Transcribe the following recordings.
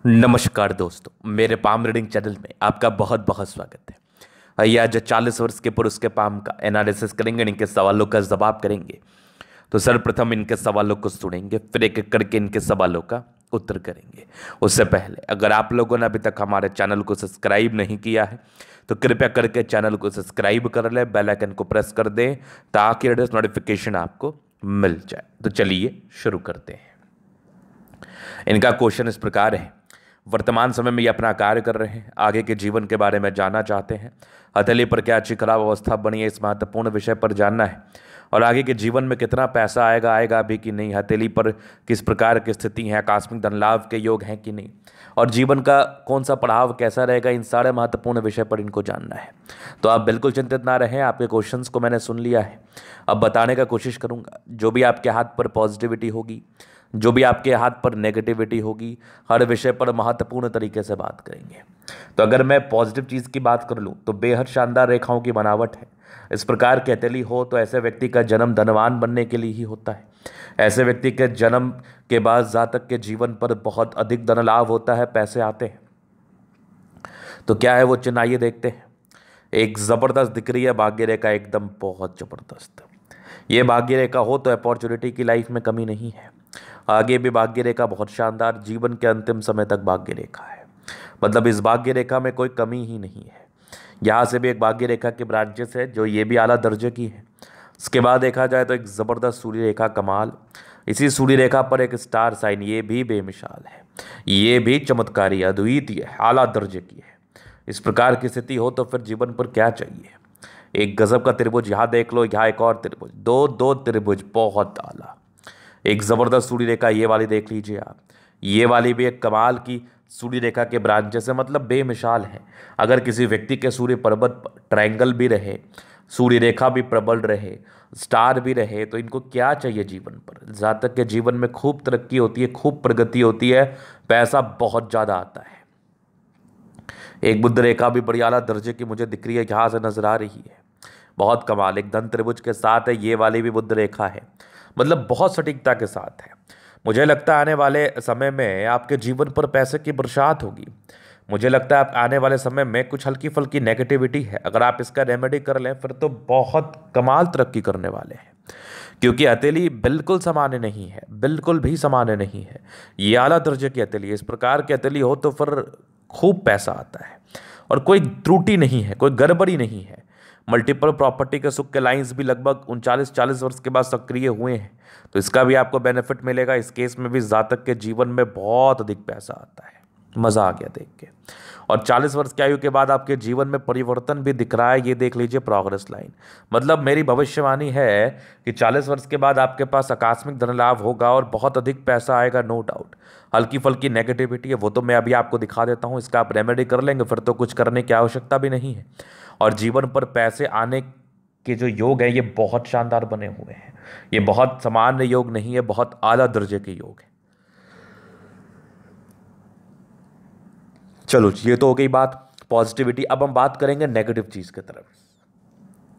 नमस्कार दोस्तों, मेरे पाम रीडिंग चैनल में आपका बहुत बहुत स्वागत है। आइए आज 40 वर्ष के पुरुष के पाम का एनालिसिस करेंगे, इनके सवालों का जवाब करेंगे। तो सर्वप्रथम इनके सवालों को सुनेंगे, फिर एक एक करके इनके सवालों का उत्तर करेंगे। उससे पहले अगर आप लोगों ने अभी तक हमारे चैनल को सब्सक्राइब नहीं किया है तो कृपया करके चैनल को सब्सक्राइब कर लें, बेल आइकन को प्रेस कर दें ताकि नोटिफिकेशन आपको मिल जाए। तो चलिए शुरू करते हैं। इनका क्वेश्चन इस प्रकार है। वर्तमान समय में ये अपना कार्य कर रहे हैं, आगे के जीवन के बारे में जानना चाहते हैं। हथेली पर क्या अच्छी खराब अवस्था बनी है, इस महत्वपूर्ण विषय पर जानना है। और आगे के जीवन में कितना पैसा आएगा भी कि नहीं, हथेली पर किस प्रकार की स्थिति है, आकस्मिक धन लाभ के योग हैं कि नहीं, और जीवन का कौन सा पड़ाव कैसा रहेगा, इन सारे महत्वपूर्ण विषय पर इनको जानना है। तो आप बिल्कुल चिंतित ना रहें, आपके क्वेश्चंस को मैंने सुन लिया है। अब बताने का कोशिश करूंगा। जो भी आपके हाथ पर पॉजिटिविटी होगी, जो भी आपके हाथ पर नेगेटिविटी होगी, हर विषय पर महत्वपूर्ण तरीके से बात करेंगे। तो अगर मैं पॉजिटिव चीज़ की बात कर लूँ तो बेहद शानदार रेखाओं की बनावट है। इस प्रकार की हथेली हो तो ऐसे व्यक्ति का जन्म धनवान बनने के लिए ही होता है। ऐसे व्यक्ति के जन्म के बाद जातक के जीवन पर बहुत अधिक धन लाभ होता है, पैसे आते हैं। तो क्या है वो चिन्ह, आइए देखते हैं। एक ज़बरदस्त दिख रही है भाग्य रेखा, एकदम बहुत ज़बरदस्त। ये भाग्य रेखा हो तो अपॉर्चुनिटी की लाइफ में कमी नहीं है। आगे भी भाग्य रेखा बहुत शानदार, जीवन के अंतिम समय तक भाग्य रेखा है। मतलब इस भाग्य रेखा में कोई कमी ही नहीं है। यहाँ से भी एक भाग्य रेखा की ब्रांचेस है जो ये भी आला दर्जे की है। उसके बाद देखा जाए तो एक ज़बरदस्त सूर्य रेखा कमाल। इसी सूर्य रेखा पर एक स्टार साइन, ये भी बेमिसाल है, ये भी चमत्कारी अद्वितीय है, आला दर्जे की है। इस प्रकार की स्थिति हो तो फिर जीवन पर क्या चाहिए। एक गजब का त्रिभुज यहाँ देख लो, यहाँ एक और त्रिभुज, दो दो त्रिभुज बहुत आला। एक ज़बरदस्त सूर्य रेखा ये वाली देख लीजिए आप, ये वाली भी एक कमाल की सूर्य रेखा के ब्रांचेस है, मतलब बेमिसाल है। अगर किसी व्यक्ति के सूर्य पर्वत ट्रायंगल भी रहे, सूर्य रेखा भी प्रबल रहे, स्टार भी रहे, तो इनको क्या चाहिए जीवन पर। जातक के जीवन में खूब तरक्की होती है, खूब प्रगति होती है, पैसा बहुत ज़्यादा आता है। एक बुध रेखा भी बड़ी आला दर्जे की मुझे दिख रही है, यहाँ से नजर आ रही है, बहुत कमाल। एक धन त्रिभुज के साथ है, ये वाली भी बुध रेखा है, मतलब बहुत सटीकता के साथ है। मुझे लगता है आने वाले समय में आपके जीवन पर पैसे की बरसात होगी। मुझे लगता है आप आने वाले समय में कुछ हल्की फुल्की नेगेटिविटी है, अगर आप इसका रेमेडी कर लें फिर तो बहुत कमाल तरक्की करने वाले हैं। क्योंकि हथेली बिल्कुल सामान्य नहीं है, बिल्कुल भी सामान्य नहीं है। ये आला दर्जे की हथेली है। इस प्रकार की हथेली हो तो फिर खूब पैसा आता है और कोई त्रुटि नहीं है, कोई गड़बड़ी नहीं है। मल्टीपल प्रॉपर्टी के सुख के लाइंस भी लगभग 39-40 वर्ष के बाद सक्रिय हुए हैं, तो इसका भी आपको बेनिफिट मिलेगा। इस केस में भी जातक के जीवन में बहुत अधिक पैसा आता है, मज़ा आ गया देख के। और 40 वर्ष की आयु के बाद आपके जीवन में परिवर्तन भी दिख रहा है, ये देख लीजिए प्रोग्रेस लाइन। मतलब मेरी भविष्यवाणी है कि 40 वर्ष के बाद आपके पास आकस्मिक धन लाभ होगा और बहुत अधिक पैसा आएगा, नो डाउट। हल्की फल्की नेगेटिविटी है वो तो मैं अभी आपको दिखा देता हूँ, इसका आप रेमेडी कर लेंगे फिर तो कुछ करने की आवश्यकता भी नहीं है। और जीवन पर पैसे आने के जो योग हैं ये बहुत शानदार बने हुए हैं। ये बहुत सामान्य योग नहीं है, बहुत आला दर्जे के योग है। चलो ये तो हो गई बात पॉजिटिविटी। अब हम बात करेंगे नेगेटिव चीज़ की तरफ,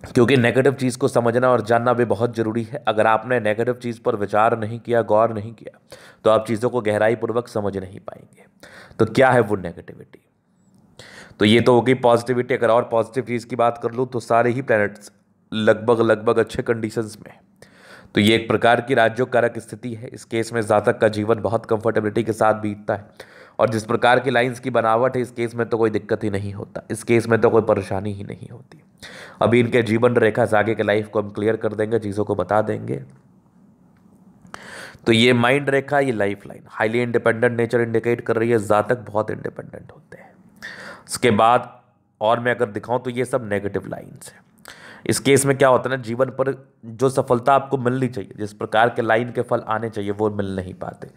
क्योंकि नेगेटिव चीज़ को समझना और जानना भी बहुत ज़रूरी है। अगर आपने नेगेटिव चीज़ पर विचार नहीं किया, गौर नहीं किया, तो आप चीज़ों को गहराई पूर्वक समझ नहीं पाएंगे। तो क्या है वो नेगेटिविटी। तो ये तो हो गई पॉजिटिविटी। अगर और पॉजिटिव चीज़ की बात कर लूँ तो सारे ही प्लैनेट्स लगभग लगभग अच्छे कंडीशंस में है। तो ये एक प्रकार की राज्यों कारक स्थिति है। इस केस में जातक का जीवन बहुत कंफर्टेबिलिटी के साथ बीतता है। और जिस प्रकार की लाइंस की बनावट है, इस केस में तो कोई दिक्कत ही नहीं होता, इस केस में तो कोई परेशानी ही नहीं होती। अभी इनके जीवन रेखा से आगे के लाइफ को हम क्लियर कर देंगे, चीज़ों को बता देंगे। तो ये माइंड रेखा, ये life line highly independent nature indicate कर रही है। जातक बहुत इंडिपेंडेंट होते हैं। उसके बाद और मैं अगर दिखाऊं तो ये सब नेगेटिव लाइंस है। इस केस में क्या होता है ना, जीवन पर जो सफलता आपको मिलनी चाहिए, जिस प्रकार के लाइन के फल आने चाहिए, वो मिल नहीं पाते।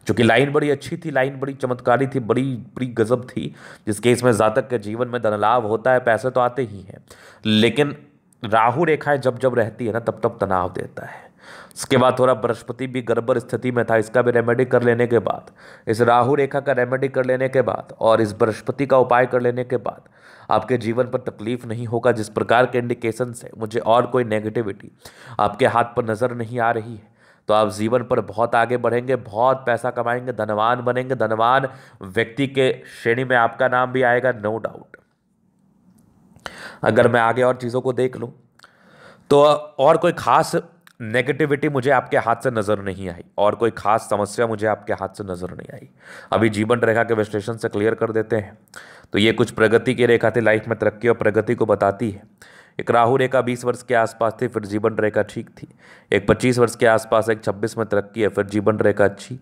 क्योंकि लाइन बड़ी अच्छी थी, लाइन बड़ी चमत्कारी थी, बड़ी बड़ी गजब थी। जिस केस में जातक के जीवन में धन लाभ होता है, पैसे तो आते ही हैं, लेकिन राहु रेखाएं जब जब रहती है ना तब तब तनाव देता है। उसके बाद थोड़ा बृहस्पति भी गड़बड़ स्थिति में था, इसका भी रेमेडी कर लेने के बाद, इस राहु रेखा का रेमेडी कर लेने के बाद और इस बृहस्पति का उपाय कर लेने के बाद आपके जीवन पर तकलीफ नहीं होगा। जिस प्रकार के इंडिकेशन है, मुझे और कोई नेगेटिविटी आपके हाथ पर नज़र नहीं आ रही है। तो आप जीवन पर बहुत आगे बढ़ेंगे, बहुत पैसा कमाएंगे, धनवान बनेंगे, धनवान व्यक्ति के श्रेणी में आपका नाम भी आएगा, नो डाउट। अगर मैं आगे और चीज़ों को देख लूँ तो और कोई खास नेगेटिविटी मुझे आपके हाथ से नजर नहीं आई, और कोई खास समस्या मुझे आपके हाथ से नजर नहीं आई। अभी जीवन रेखा के विश्लेषण से क्लियर कर देते हैं। तो ये कुछ प्रगति की रेखा थी, लाइफ में तरक्की और प्रगति को बताती है। एक राहु रेखा 20 वर्ष के आसपास थी, फिर जीवन रेखा ठीक थी। एक 25 वर्ष के आसपास, एक 26 में तरक्की है, फिर जीवन रेखा अच्छी।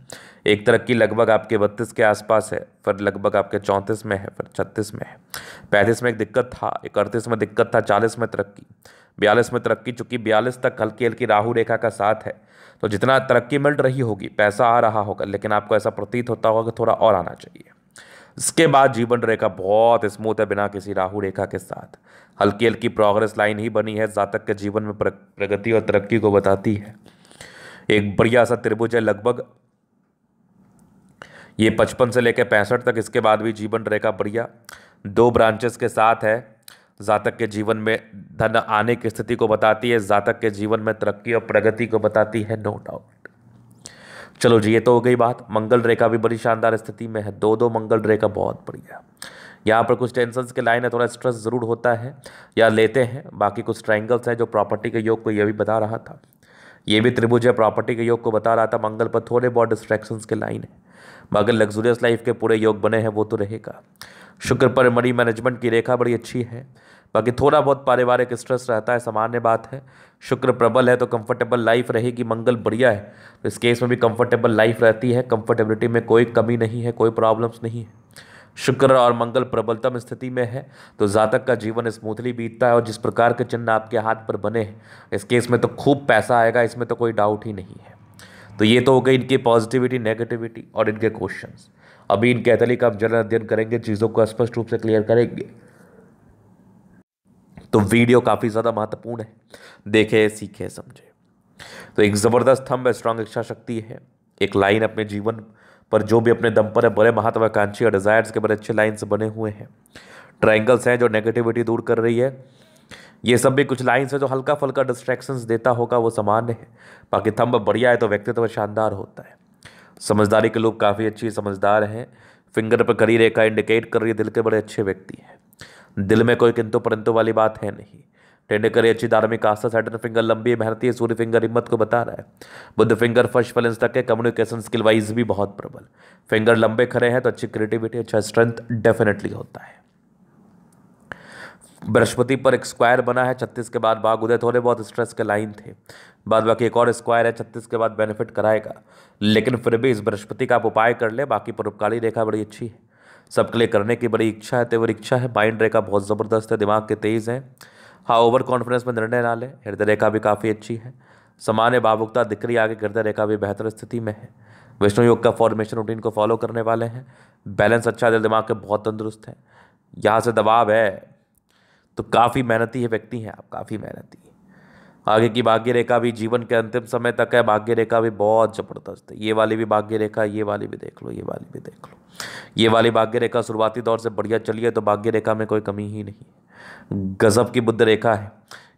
एक तरक्की लगभग आपके 32 के आसपास है, फिर लगभग आपके 34 में है, फिर 36 में है। 35 में एक दिक्कत था, 31 में दिक्कत था, 40 में तरक्की, 42 में तरक्की। चूंकि 42 तक हल्की हल्की राहु रेखा का साथ है, तो जितना तरक्की मिल रही होगी, पैसा आ रहा होगा, लेकिन आपको ऐसा प्रतीत होता होगा कि थोड़ा और आना चाहिए। इसके बाद जीवन रेखा बहुत स्मूथ है, बिना किसी राहु रेखा के साथ हल्की हल्की प्रोग्रेस लाइन ही बनी है, जातक के जीवन में प्रगति और तरक्की को बताती है। एक बढ़िया सा त्रिभुज है, लगभग ये 55 से लेकर 65 तक। इसके बाद भी जीवन रेखा बढ़िया 2 ब्रांचेस के साथ है, जातक के जीवन में धन आने की स्थिति को बताती है, जातक के जीवन में तरक्की और प्रगति को बताती है, नो डाउट। चलो जी, ये तो हो गई बात। मंगल रेखा भी बड़ी शानदार स्थिति में है, 2 मंगल रेखा बहुत बढ़िया। यहाँ पर कुछ टेंशन के लाइन है, थोड़ा स्ट्रेस जरूर होता है या लेते हैं। बाकी कुछ ट्रायंगल्स हैं जो प्रॉपर्टी के योग को ये भी बता रहा था, ये भी त्रिभुज है, प्रॉपर्टी के योग को बता रहा था। मंगल पर थोड़े बहुत डिस्ट्रैक्शंस के लाइन है, मगर लग्जूरियस लाइफ के पूरे योग बने हैं, वो तो रहेगा। शुक्र पर मनी मैनेजमेंट की रेखा बड़ी अच्छी है, बाकी थोड़ा बहुत पारिवारिक स्ट्रेस रहता है, सामान्य बात है। शुक्र प्रबल है तो कंफर्टेबल लाइफ रहेगी, मंगल बढ़िया है तो इस केस में भी कंफर्टेबल लाइफ रहती है, कंफर्टेबिलिटी में कोई कमी नहीं है, कोई प्रॉब्लम्स नहीं है। शुक्र और मंगल प्रबलतम स्थिति में है तो जातक का जीवन स्मूथली बीतता है, और जिस प्रकार के चिन्ह आपके हाथ पर बने हैं, इस केस में तो खूब पैसा आएगा, इसमें तो कोई डाउट ही नहीं है। तो ये तो हो गई इनकी पॉजिटिविटी, नेगेटिविटी और इनके क्वेश्चंस। अभी इनके एथली का हम जरा अध्ययन करेंगे, चीज़ों को स्पष्ट रूप से क्लियर करेंगे। तो वीडियो काफ़ी ज़्यादा महत्वपूर्ण है, देखे सीखे समझे। तो एक ज़बरदस्त थंब है, स्ट्रांग इच्छा शक्ति है, एक लाइन अपने जीवन पर जो भी अपने दम पर है, बड़े महत्वाकांक्षी और डिजायर्स के बड़े अच्छे लाइन से बने हुए हैं। ट्रायंगल्स हैं जो नेगेटिविटी दूर कर रही है, ये सब भी कुछ लाइन्स है जो हल्का फुल्का डिस्ट्रैक्शंस देता होगा, वो सामान्य है। बाकी थंब बढ़िया है तो व्यक्तित्व शानदार होता है। समझदारी के लोग काफ़ी अच्छी समझदार हैं। फिंगर पर करी रेखा इंडिकेट कर रही है दिल के बड़े अच्छे व्यक्ति हैं, दिल में कोई किंतु परंतु वाली बात है नहीं। टेंडे करी अच्छी धार्मिक आस्था, सैटर्न फिंगर लंबी मेहनती है, सूर्य फिंगर हिम्मत को बता रहा है। बुध फिंगर फर्स्ट फल तक है, कम्युनिकेशन स्किल वाइज भी बहुत प्रबल। फिंगर लंबे खड़े हैं तो अच्छी क्रिएटिविटी, अच्छा स्ट्रेंथ डेफिनेटली होता है। बृहस्पति पर एक स्क्वायर बना है, 36 के बाद भाग उदय, थोड़े बहुत स्ट्रेस के लाइन थे, बाद बाकी एक और स्क्वायर है 36 के बाद बेनिफिट कराएगा, लेकिन फिर भी इस बृहस्पति का आप उपाय कर ले। बाकी परोपकारी रेखा बड़ी अच्छी है, सबके लिए करने की बड़ी इच्छा है, तेवर इच्छा है। माइंड रेखा बहुत ज़बरदस्त है, दिमाग के तेज है। हाँ, ओवर कॉन्फिडेंस में निर्णय ना ले। हृदय रेखा भी काफ़ी अच्छी है, सामान्य भावुकता दिख रही, आगे हृदय रेखा भी बेहतर स्थिति में है। विष्णु योग का फॉर्मेशन रूटीन को फॉलो करने वाले हैं, बैलेंस अच्छा, दिल दिमाग के बहुत तंदुरुस्त है। यहाँ से दबाव है तो काफ़ी मेहनती है व्यक्ति हैं आप, काफ़ी मेहनती। आगे की भाग्य रेखा भी जीवन के अंतिम समय तक है, भाग्य रेखा भी बहुत ज़बरदस्त है। ये वाली भी भाग्य रेखा, ये वाली भी देख लो, ये वाली भी देख लो। ये वाली भाग्य रेखा शुरुआती दौर से बढ़िया चली है, तो भाग्य रेखा में कोई कमी ही नहीं। गजब की बुद्ध रेखा है,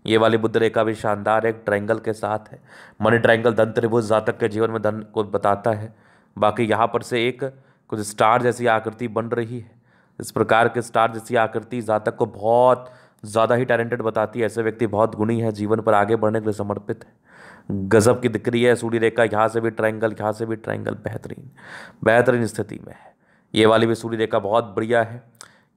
ये वाली बुद्ध रेखा भी शानदार है, एक ट्रायंगल के साथ है। मनी ट्रायंगल धन त्रिभुज जातक के जीवन में धन को बताता है। बाकी यहाँ पर से एक कुछ स्टार जैसी आकृति बन रही है, इस प्रकार के स्टार जैसी आकृति जातक को बहुत ज़्यादा ही टैलेंटेड बताती है। ऐसे व्यक्ति बहुत गुणी है, जीवन पर आगे बढ़ने के लिए समर्पित है। गजब की दिख रही है सूर्य रेखा, यहाँ से भी ट्रायंगल, यहाँ से भी ट्रायंगल, बेहतरीन बेहतरीन स्थिति में है। ये वाली भी सूर्य रेखा बहुत बढ़िया है,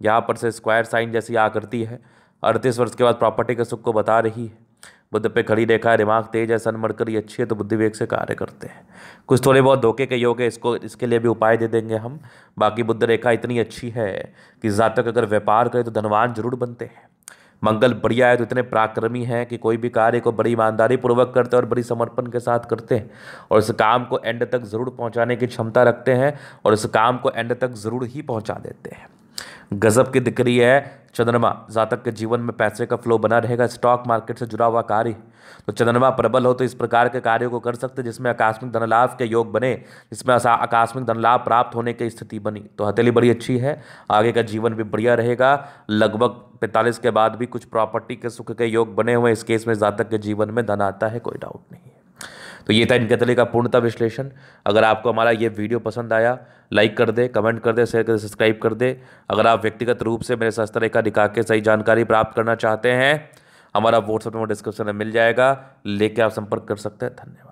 यहाँ पर से स्क्वायर साइन जैसी आकृति है। 38 वर्ष के बाद प्रॉपर्टी के सुख को बता रही है। बुद्ध पे खड़ी रेखा है, दिमाग तेज है, सन मरकरी अच्छी है, तो बुद्धि वेग से कार्य करते हैं। कुछ थोड़े बहुत धोखे के योग है, इसके लिए भी उपाय दे देंगे हम। बाकी बुद्ध रेखा इतनी अच्छी है कि जातक अगर व्यापार करे तो धनवान जरूर बनते हैं। मंगल बढ़िया है तो इतने पराक्रमी हैं कि कोई भी कार्य को बड़ी ईमानदारी पूर्वक करते हैं और बड़ी समर्पण के साथ करते हैं, और इस काम को एंड तक जरूर पहुंचाने की क्षमता रखते हैं, और इस काम को एंड तक जरूर ही पहुंचा देते हैं। गजब की दिख रही है चंद्रमा, जातक के जीवन में पैसे का फ्लो बना रहेगा। स्टॉक मार्केट से जुड़ा हुआ कार्य, तो चंद्रमा प्रबल हो तो इस प्रकार के कार्यों को कर सकते जिसमें आकस्मिक धन लाभ के योग बने, जिसमें आकस्मिक धन लाभ प्राप्त होने की स्थिति बनी। तो हथेली बड़ी अच्छी है, आगे का जीवन भी बढ़िया रहेगा। लगभग 45 के बाद भी कुछ प्रॉपर्टी के सुख के योग बने हुए, इस केस में जातक के जीवन में धन आता है, कोई डाउट नहीं है। तो ये था इनके तले का पूर्णतः विश्लेषण। अगर आपको हमारा ये वीडियो पसंद आया, लाइक कर दे, कमेंट कर दे, शेयर कर दे, सब्सक्राइब कर दे। अगर आप व्यक्तिगत रूप से मेरे शास्त्र रेखा दिखा के सही जानकारी प्राप्त करना चाहते हैं, हमारा व्हाट्सएप नंबर डिस्क्रिप्शन में मिल जाएगा, लेके आप संपर्क कर सकते हैं। धन्यवाद।